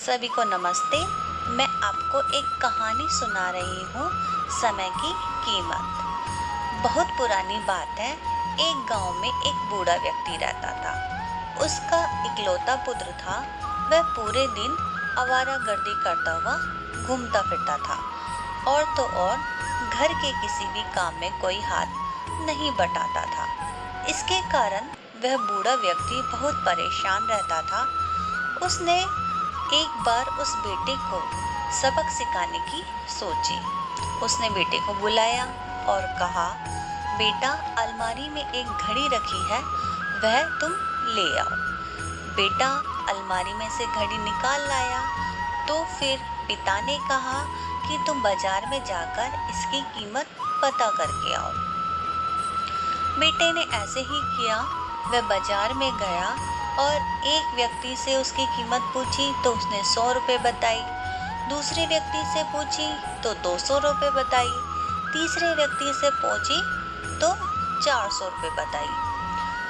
सभी को नमस्ते। मैं आपको एक कहानी सुना रही हूँ, समय की कीमत। बहुत पुरानी बात है। एक गांव में एक बूढ़ा व्यक्ति रहता था। उसका इकलौता पुत्र था। वह पूरे दिन आवारागर्दी करता हुआ घूमता फिरता था। और तो और घर के किसी भी काम में कोई हाथ नहीं बटाता था। इसके कारण वह बूढ़ा व्यक्ति बहुत परेशान रहता था। उसने एक बार उस बेटे को सबक सिखाने की सोची। उसने बेटे को बुलाया और कहा, बेटा, अलमारी में एक घड़ी रखी है, वह तुम ले आओ। बेटा अलमारी में से घड़ी निकाल लाया। तो फिर पिता ने कहा कि तुम बाजार में जाकर इसकी कीमत पता करके आओ। बेटे ने ऐसे ही किया। वह बाजार में गया और एक व्यक्ति से उसकी कीमत पूछी तो उसने 100 रुपये बताई। दूसरे व्यक्ति से पूछी तो 200 रुपये बताई। तीसरे व्यक्ति से पूछी तो 400 रुपये बताई।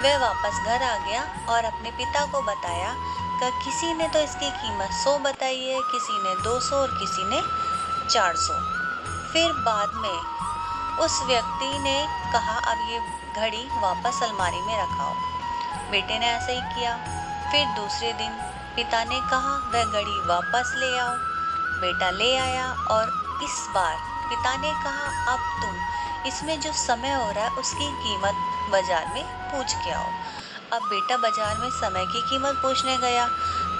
वह वापस घर आ गया और अपने पिता को बताया कि किसी ने तो इसकी कीमत 100 बताई है, किसी ने 200 और किसी ने 400। फिर बाद में उस व्यक्ति ने कहा, अब ये घड़ी वापस अलमारी में रखाओ। बेटे ने ऐसे ही किया। फिर दूसरे दिन पिता ने कहा, वह घड़ी वापस ले आओ। बेटा ले आया और इस बार पिता ने कहा, अब तुम इसमें जो समय हो रहा है उसकी कीमत बाजार में पूछ के आओ। अब बेटा बाजार में समय की कीमत पूछने गया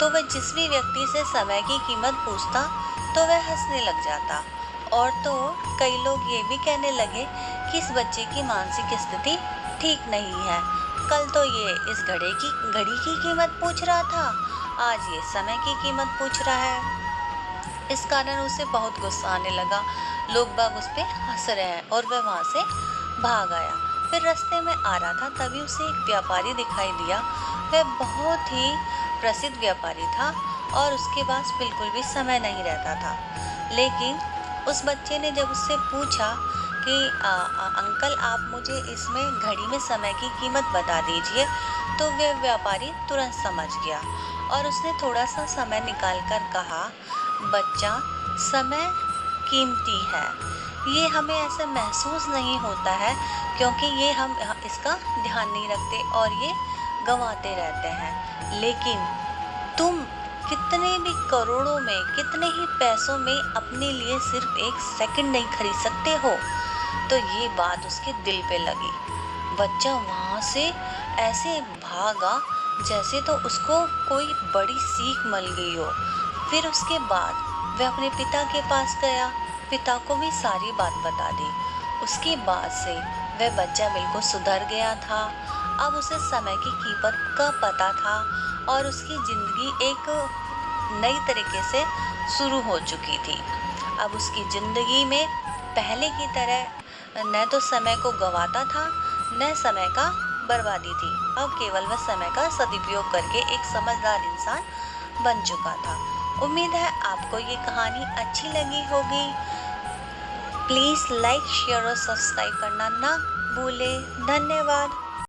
तो वह जिस भी व्यक्ति से समय की कीमत पूछता तो वह हंसने लग जाता। और तो कई लोग ये भी कहने लगे कि इस बच्चे की मानसिक स्थिति ठीक नहीं है। कल तो ये इस घड़ी की कीमत पूछ रहा था, आज ये समय की कीमत पूछ रहा है। इस कारण उसे बहुत गुस्सा आने लगा। लोग बाग उस पे हंस रहे हैं और वह वहां से भाग आया। फिर रास्ते में आ रहा था, तभी उसे एक व्यापारी दिखाई दिया। वह बहुत ही प्रसिद्ध व्यापारी था और उसके पास बिल्कुल भी समय नहीं रहता था। लेकिन उस बच्चे ने जब उससे पूछा कि अंकल, आप मुझे इसमें घड़ी में समय की कीमत बता दीजिए, तो वह व्यापारी तुरंत समझ गया और उसने थोड़ा सा समय निकाल कर कहा, बच्चा, समय कीमती है। ये हमें ऐसा महसूस नहीं होता है क्योंकि ये हम इसका ध्यान नहीं रखते और ये गंवाते रहते हैं। लेकिन तुम कितने भी करोड़ों में, कितने ही पैसों में अपने लिए सिर्फ एक सेकंड नहीं खरीद सकते हो। तो ये बात उसके दिल पे लगी। बच्चा वहाँ से ऐसे भागा जैसे तो उसको कोई बड़ी सीख मिल गई हो। फिर उसके बाद वह अपने पिता के पास गया। पिता को भी सारी बात बता दी। उसके बाद से वह बच्चा बिल्कुल सुधर गया था। अब उसे समय की कीमत का पता था और उसकी ज़िंदगी एक नई तरीके से शुरू हो चुकी थी। अब उसकी ज़िंदगी में पहले की तरह न तो समय को गंवाता था, न समय का बर्बादी थी। अब केवल वह समय का सदुपयोग करके एक समझदार इंसान बन चुका था। उम्मीद है आपको ये कहानी अच्छी लगी होगी। प्लीज़ लाइक, शेयर और सब्सक्राइब करना ना भूलें। धन्यवाद।